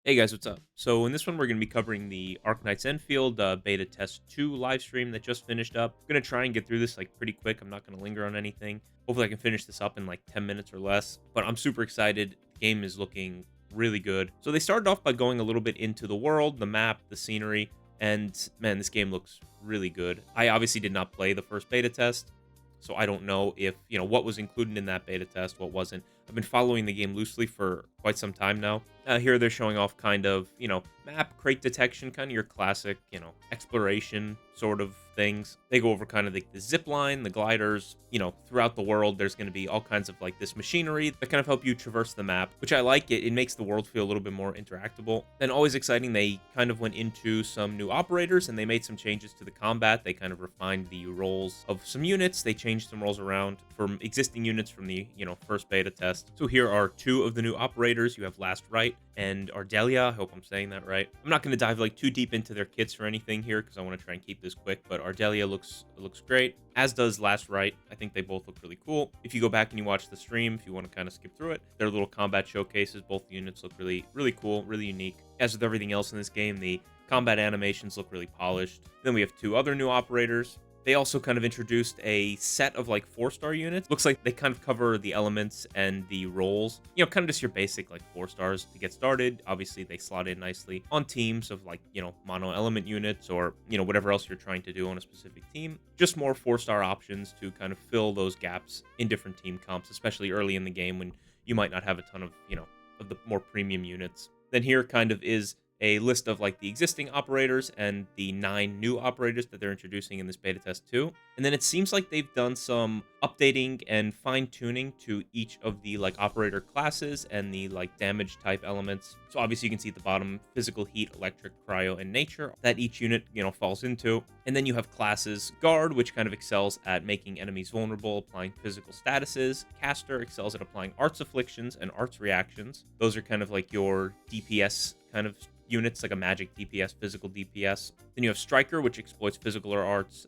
Hey guys, what's up? So in this one, we're going to be covering the Arknights Endfield Beta Test 2 live stream that just finished up. I'm going to try and get through this like pretty quick. I'm not going to linger on anything. Hopefully I can finish this up in like 10 minutes or less. But I'm super excited. The game is looking really good. So they started off by going a little bit into the world, the map, the scenery, and man, this game looks really good. I obviously did not play the first beta test, so I don't know if, what was included in that beta test, what wasn't. I've been following the game loosely for quite some time now. Here they're showing off kind of, map crate detection, kind of your classic, exploration sort of things. They go over kind of the zip line, the gliders, throughout the world. There's going to be all kinds of like this machinery that kind of help you traverse the map, which I like. It makes the world feel a little bit more interactable. And always exciting, they kind of went into some new operators and they made some changes to the combat. They kind of refined the roles of some units. They changed some roles around from existing units from the, first beta test. So here are two of the new operators. You have Last Right and Ardelia. I hope I'm saying that right. I'm not going to dive like too deep into their kits or anything here because I want to try and keep this quick, but Ardelia looks great, as does Last Right. I think they both look really cool. If you go back and you watch the stream, if you want to kind of skip through it, their little combat showcases, both units look really cool, really unique. As with everything else in this game, the combat animations look really polished. Then we have two other new operators. They also kind of introduced a set of like 4-star units. Looks like they kind of cover the elements and the roles. Kind of just your basic like 4 stars to get started. Obviously, they slot in nicely on teams of like, mono element units or, whatever else you're trying to do on a specific team. Just more 4-star options to kind of fill those gaps in different team comps, especially early in the game when you might not have a ton of, of the more premium units. Then here kind of is a list of like the existing operators and the 9 new operators that they're introducing in this beta test 2. And then it seems like they've done some updating and fine tuning to each of the like operator classes and the like damage type elements. So obviously you can see at the bottom physical, heat, electric, cryo, and nature that each unit, falls into. And then you have classes guard, which kind of excels at making enemies vulnerable, applying physical statuses. Caster excels at applying arts afflictions and arts reactions. Those are kind of like your DPS kind of units, like a magic DPS, physical DPS. Then you have Striker, which exploits physical or arts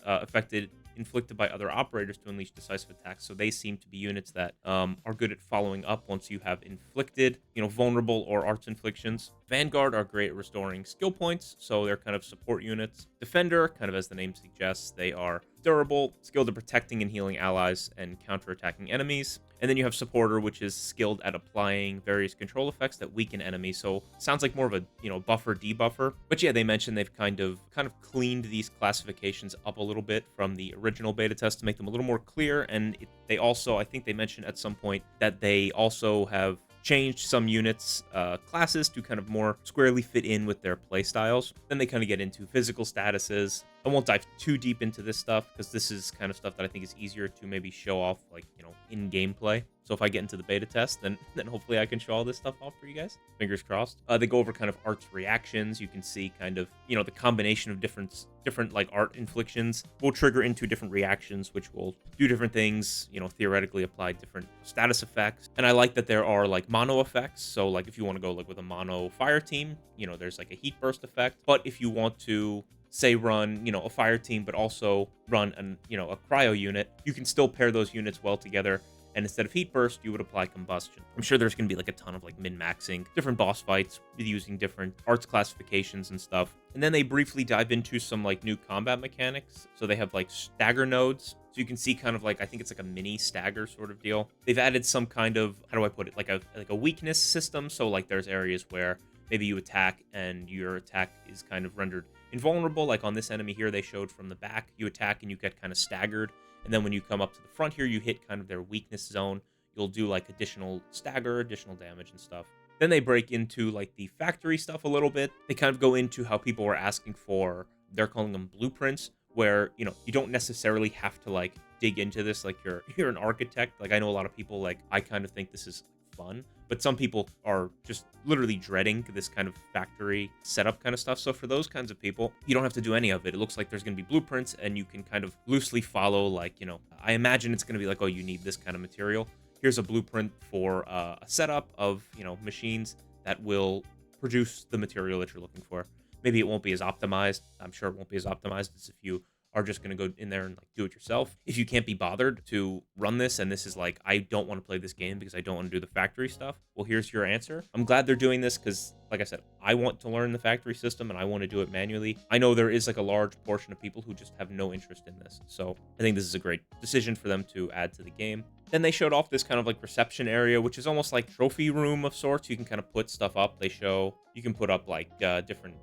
inflicted by other operators to unleash decisive attacks. So they seem to be units that are good at following up once you have inflicted, vulnerable or arts inflictions. Vanguard are great at restoring skill points, so they're kind of support units. Defender, kind of as the name suggests, they are durable, skilled at protecting and healing allies and counterattacking enemies. And then you have Supporter, which is skilled at applying various control effects that weaken enemies. So sounds like more of a, buffer debuffer. But yeah, they mentioned they've kind of cleaned these classifications up a little bit from the original beta test to make them a little more clear. And they also, I think they mentioned at some point that they also have changed some units classes to kind of more squarely fit in with their playstyles. Then they kind of get into physical statuses. I won't dive too deep into this stuff because this is kind of stuff that I think is easier to maybe show off like, in gameplay. So if I get into the beta test, then hopefully I can show all this stuff off for you guys. Fingers crossed. They go over kind of arts reactions. You can see kind of, the combination of different like art inflictions will trigger into different reactions, which will do different things, theoretically apply different status effects. And I like that there are like mono effects. So like if you want to go like with a mono fire team, there's like a heat burst effect. But if you want to say run, a fire team, but also run a cryo unit, you can still pair those units well together. And instead of heat burst, you would apply combustion. I'm sure there's going to be like a ton of like min-maxing, different boss fights using different arts classifications and stuff. And then they briefly dive into some like new combat mechanics. So they have like stagger nodes. So you can see kind of like, I think it's like a mini stagger sort of deal. They've added some kind of, how do I put it? Like a weakness system. So like there's areas where maybe you attack and your attack is kind of rendered invulnerable. Like on this enemy here, they showed from the back, you attack and you get kind of staggered. And then when you come up to the front here, you hit kind of their weakness zone. You'll do like additional stagger, additional damage and stuff. Then they break into like the factory stuff a little bit. They kind of go into how people were asking for, they're calling them blueprints, where, you don't necessarily have to like dig into this like you're an architect. Like I know a lot of people, like I kind of think this is fun, but some people are just literally dreading this kind of factory setup kind of stuff. So for those kinds of people, you don't have to do any of it. It looks like there's going to be blueprints and you can kind of loosely follow, like, I imagine it's going to be like, oh, you need this kind of material. Here's a blueprint for a setup of, machines that will produce the material that you're looking for. Maybe it won't be as optimized. I'm sure it won't be as optimized as if you are just going to go in there and like do it yourself. If you can't be bothered to run this, and this is like, I don't want to play this game because I don't want to do the factory stuff, well, here's your answer. I'm glad they're doing this because, like I said, I want to learn the factory system and I want to do it manually. I know there is like a large portion of people who just have no interest in this. So I think this is a great decision for them to add to the game. Then they showed off this kind of like reception area, which is almost like trophy room of sorts. You can kind of put stuff up. You can put up like different,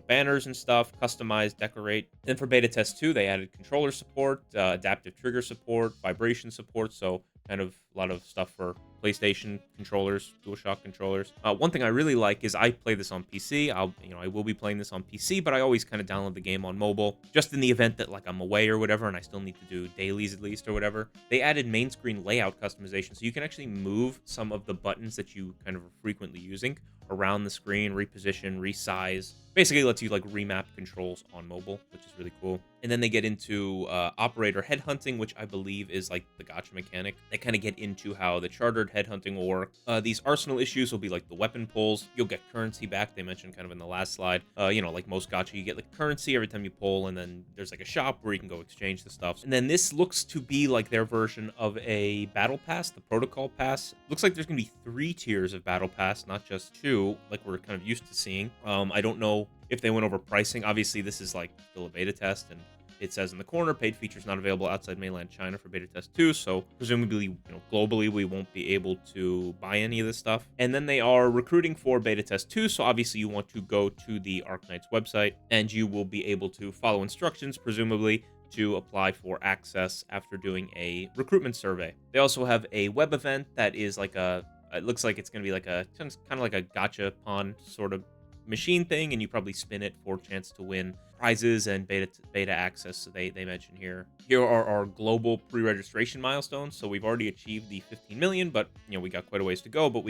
banners and stuff, customize, decorate. Then for beta test 2, they added controller support, adaptive trigger support, vibration support. So kind of a lot of stuff for PlayStation controllers, DualShock controllers. One thing I really like is I play this on PC. I will be playing this on PC, but I always kind of download the game on mobile, just in the event that like I'm away or whatever, and I still need to do dailies at least or whatever. They added main screen layout customization, so you can actually move some of the buttons that you kind of are frequently using around the screen, reposition, resize. Basically lets you like remap controls on mobile, which is really cool. And then they get into operator headhunting, which I believe is like the gacha mechanic. They kind of get into how the chartered headhunting will work. These arsenal issues will be like the weapon pulls. You'll get currency back. They mentioned kind of in the last slide. Like most gacha, you get like currency every time you pull, and then there's like a shop where you can go exchange the stuff. And then this looks to be like their version of a battle pass, the protocol pass. Looks like there's gonna be 3 tiers of battle pass, not just 2, like we're kind of used to seeing. I don't know if they went over pricing. Obviously, this is like still a beta test, and it says in the corner, paid features not available outside mainland China for beta test 2. So presumably, globally, we won't be able to buy any of this stuff. And then they are recruiting for beta test 2. So obviously, you want to go to the Arknights website, and you will be able to follow instructions, presumably, to apply for access after doing a recruitment survey. They also have a web event that is like it looks like it's going to be like kind of like a gacha pawn sort of machine thing, and you probably spin it for a chance to win prizes and beta access. They mention here are our global pre-registration milestones. So we've already achieved the 15 million, but we got quite a ways to go. But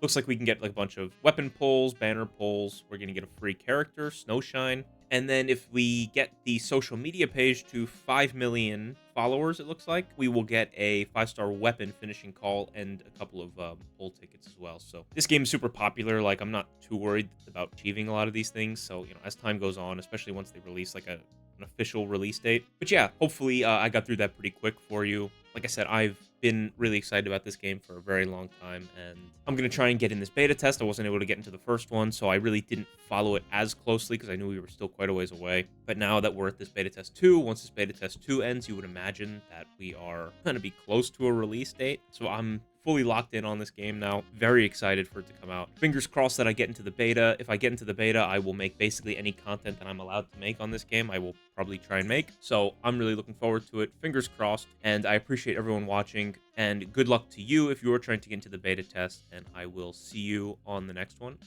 looks like we can get like a bunch of weapon pulls, banner pulls. We're gonna get a free character, Snowshine. And then if we get the social media page to 5 million followers, it looks like, we will get a 5-star weapon finishing call and a couple of pull tickets as well. So this game is super popular. Like, I'm not too worried about achieving a lot of these things. So, as time goes on, especially once they release like an official release date. But yeah, hopefully I got through that pretty quick for you. Like I said, I've been really excited about this game for a very long time, and I'm going to try and get in this beta test. I wasn't able to get into the first one, so I really didn't follow it as closely because I knew we were still quite a ways away. But now that we're at this beta test 2, once this beta test 2 ends, you would imagine that we are going to be close to a release date. So I'm fully locked in on this game now. Very excited for it to come out. Fingers crossed that I get into the beta. If I get into the beta, I will make basically any content that I'm allowed to make on this game. I will probably try and make. So I'm really looking forward to it. Fingers crossed. And I appreciate everyone watching. And good luck to you if you are trying to get into the beta test. And I will see you on the next one.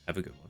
Have a good one.